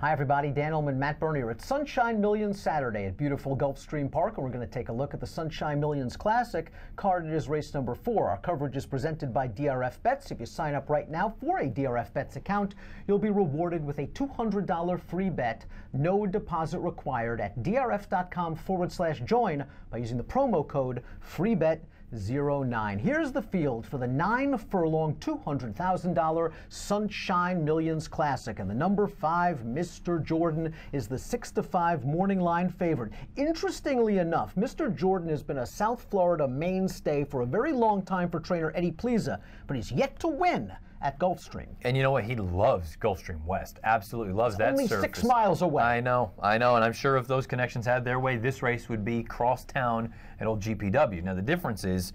Hi everybody, Dan Illman, Matt Bernier at Sunshine Millions Saturday at beautiful Gulfstream Park, and we're going to take a look at the Sunshine Millions Classic. Carded is race number 4. Our coverage is presented by DRF Bets. If you sign up right now for a DRF Bets account, you'll be rewarded with a $200 free bet, no deposit required at drf.com/join by using the promo code FREEBET09. Here's the field for the 9-furlong, $200,000 Sunshine Millions Classic. And the number 5, Mr. Jordan, is the 6-5 morning line favorite. Interestingly enough, Mr. Jordan has been a South Florida mainstay for a very long time for trainer Eddie Pliza, but he's yet to win at Gulfstream. And you know what? He loves Gulfstream West. Absolutely loves that surface. Only 6 miles away. I know. And I'm sure if those connections had their way, this race would be cross town at old GPW. Now, the difference is,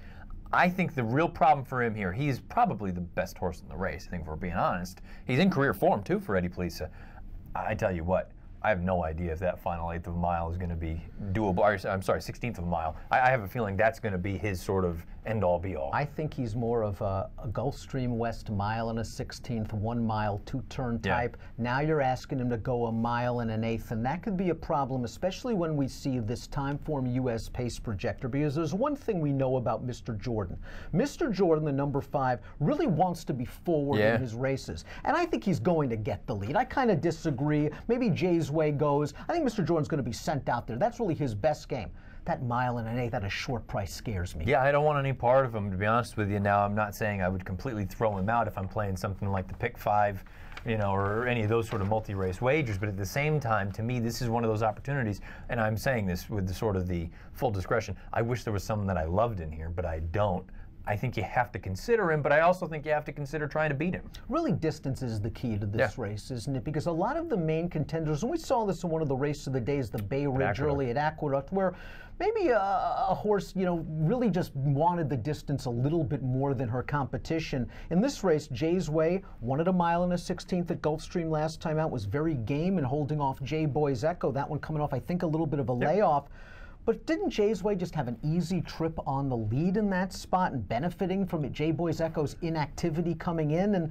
I think the real problem for him here, he's probably the best horse in the race, I think, if we're being honest. He's in career form, too, for Eddie Pliza. I tell you what, I have no idea if that final 1/8 of a mile is going to be doable. I'm sorry, 16th of a mile. I have a feeling that's going to be his sort of end-all, be-all. I think he's more of a Gulfstream West 1 1/16, 1 mile, 2-turn type. Yeah. Now you're asking him to go 1 1/8, and that could be a problem, especially when we see this time form U.S. pace projector, because there's one thing we know about Mr. Jordan. Mr. Jordan, the number 5, really wants to be forward in his races, and I think he's going to get the lead. I kind of disagree. Maybe Jay's way goes. I think Mr. Jordan's going to be sent out there. That's really his best game. That 1 1/8 at a short price scares me. Yeah, I don't want any part of him, to be honest with you. Now, I'm not saying I would completely throw him out if I'm playing something like the Pick 5, or any of those sort of multi-race wagers. But at the same time, to me, this is one of those opportunities, and I'm saying this with the full discretion. I wish there was someone that I loved in here, but I don't. I think you have to consider him, but I also think you have to consider trying to beat him. Really, distance is the key to this race, isn't it? Because a lot of the main contenders, and we saw this in one of the races of the days, the Bay Ridge early at Aqueduct, where maybe a horse, really just wanted the distance a little bit more than her competition. In this race, Jay's Way won at 1 1/16 at Gulfstream last time out, was very game and holding off J Boy's Echo. That one coming off, I think, a little bit of a layoff. But didn't Jay's Way just have an easy trip on the lead in that spot and benefiting from J Boy's Echo's inactivity coming in? And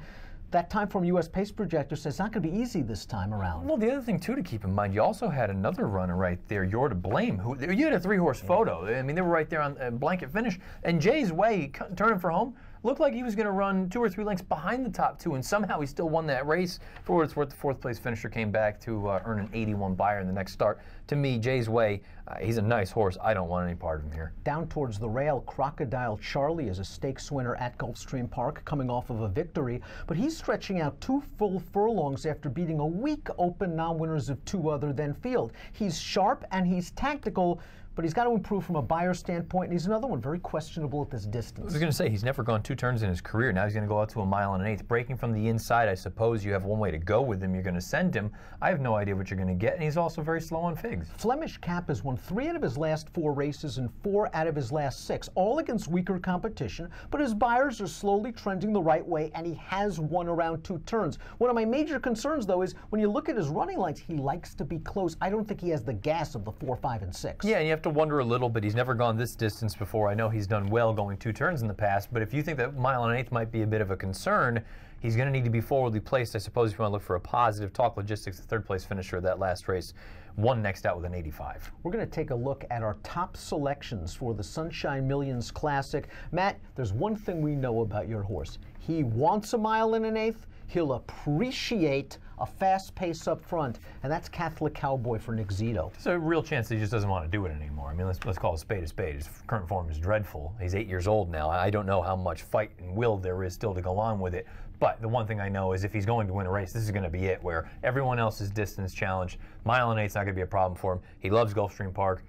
that time from U.S. pace projector says it's not going to be easy this time around. Well, the other thing, too, to keep in mind, you also had another runner right there, You're to Blame. You had a 3-horse photo. I mean, they were right there on blanket finish. And Jay's Way, turning for home, looked like he was going to run 2 or 3 lengths behind the top 2, and somehow he still won that race. For what it's worth, the 4th place finisher came back to earn an 81 buyer in the next start. To me, Jay's Way, he's a nice horse. I don't want any part of him here. Down towards the rail, Crocodile Charlie is a stakes winner at Gulfstream Park, coming off of a victory, but he's stretching out 2 full furlongs after beating a weak open non-winners of 2 other than field. He's sharp and he's tactical, but he's got to improve from a buyer standpoint, and he's another one very questionable at this distance. I was going to say, he's never gone 2 turns in his career. Now he's going to go out to 1 1/8. Breaking from the inside, I suppose you have one way to go with him. You're going to send him. I have no idea what you're going to get, and he's also very slow on figs. Flemish Cap has won 3 out of his last 4 races and 4 out of his last 6, all against weaker competition, but his buyers are slowly trending the right way, and he has won around 2 turns. One of my major concerns, though, is when you look at his running lines, he likes to be close. I don't think he has the gas of the 4, 5, and 6. Yeah, and you have to wonder a little bit. He's never gone this distance before. I know he's done well going 2 turns in the past, but if you think that 1 1/8 might be a bit of a concern, he's going to need to be forwardly placed, I suppose, if you want to look for a positive. Talk Logistics, the 3rd place finisher of that last race, won next out with an 85. We're going to take a look at our top selections for the Sunshine Millions Classic. Matt, there's one thing we know about your horse. He wants 1 1/8. He'll appreciate a fast pace up front, and that's Catholic Cowboy for Nick Zito. There's a real chance that he just doesn't want to do it anymore. I mean, let's call a spade a spade. His current form is dreadful. He's 8 years old now. I don't know how much fight and will there is still to go on with it, but the one thing I know is if he's going to win a race, this is going to be it, where everyone else is distance challenged. 1 1/8's not going to be a problem for him. He loves Gulfstream Park.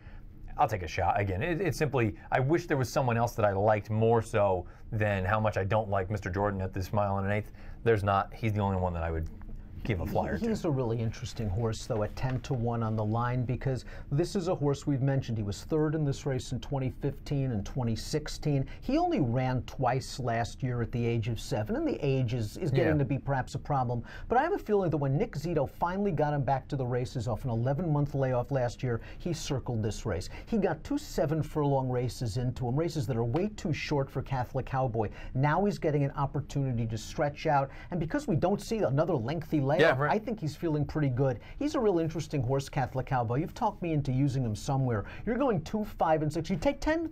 I'll take a shot. Again, it's simply, I wish there was someone else that I liked more so than how much I don't like Mr. Jordan at this 1 1/8. There's not. He's the only one that I would give a flyer to. He's a really interesting horse, though, at 10-1 on the line, because this is a horse we've mentioned. He was third in this race in 2015 and 2016. He only ran twice last year at the age of 7, and the age is getting to be perhaps a problem. But I have a feeling that when Nick Zito finally got him back to the races off an 11-month layoff last year, he circled this race. He got 2 7-furlong races into him, races that are way too short for Catholic Cowboy. Now he's getting an opportunity to stretch out, and because we don't see another lengthy layoff. Yeah, right. I think he's feeling pretty good. He's a real interesting horse, Catholic Cowboy. You've talked me into using him somewhere. You're going 2, 5, and 6. You take 10?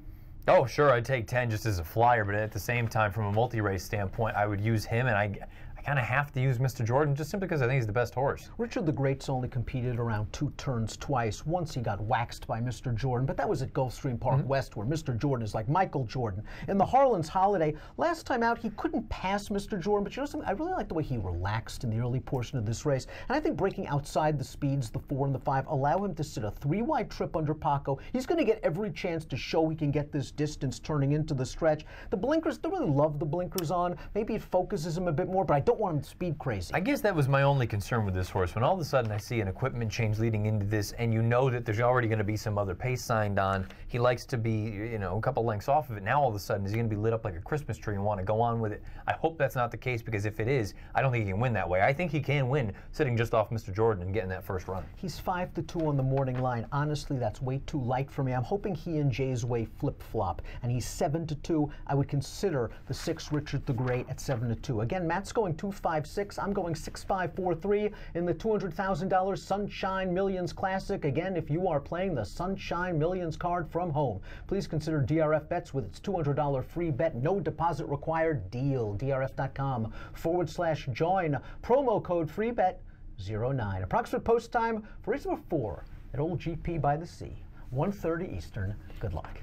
Oh, sure, I'd take 10 just as a flyer, but at the same time, from a multi-race standpoint, I would use him, and I kind of have to use Mr. Jordan just simply because I think he's the best horse. Richard the Great's only competed around 2 turns twice. Once he got waxed by Mr. Jordan, but that was at Gulfstream Park West, where Mr. Jordan is like Michael Jordan. In the Harlan's Holiday, last time out, he couldn't pass Mr. Jordan, but you know something? I really like the way he relaxed in the early portion of this race. And I think breaking outside the speeds, the 4 and the 5, allow him to sit a 3-wide trip under Paco. He's going to get every chance to show he can get this distance turning into the stretch. The blinkers, don't really love the blinkers on. Maybe it focuses him a bit more, but I don't want him to speed crazy. I guess that was my only concern with this horse. When all of a sudden I see an equipment change leading into this, and you know that there's already going to be some other pace signed on, he likes to be, you know, a couple lengths off of it. Now all of a sudden, is he going to be lit up like a Christmas tree and want to go on with it? I hope that's not the case, because if it is, I don't think he can win that way. I think he can win sitting just off Mr. Jordan and getting that first run. He's 5-2 on the morning line. Honestly, that's way too light for me. I'm hoping he and Jay's way flip-flop, and he's 7-2. I would consider the 6 Richard the Great at 7-2. Again, Matt's going 2-5-6. I'm going 6-5-4-3 in the $200,000 Sunshine Millions Classic. Again, if you are playing the Sunshine Millions card from home, please consider DRF Bets with its $200 free bet, no deposit required deal. DRF.com/join. Promo code FREEBET09. Approximate post time for race number 4 at Old GP by the Sea, 1:30 Eastern. Good luck.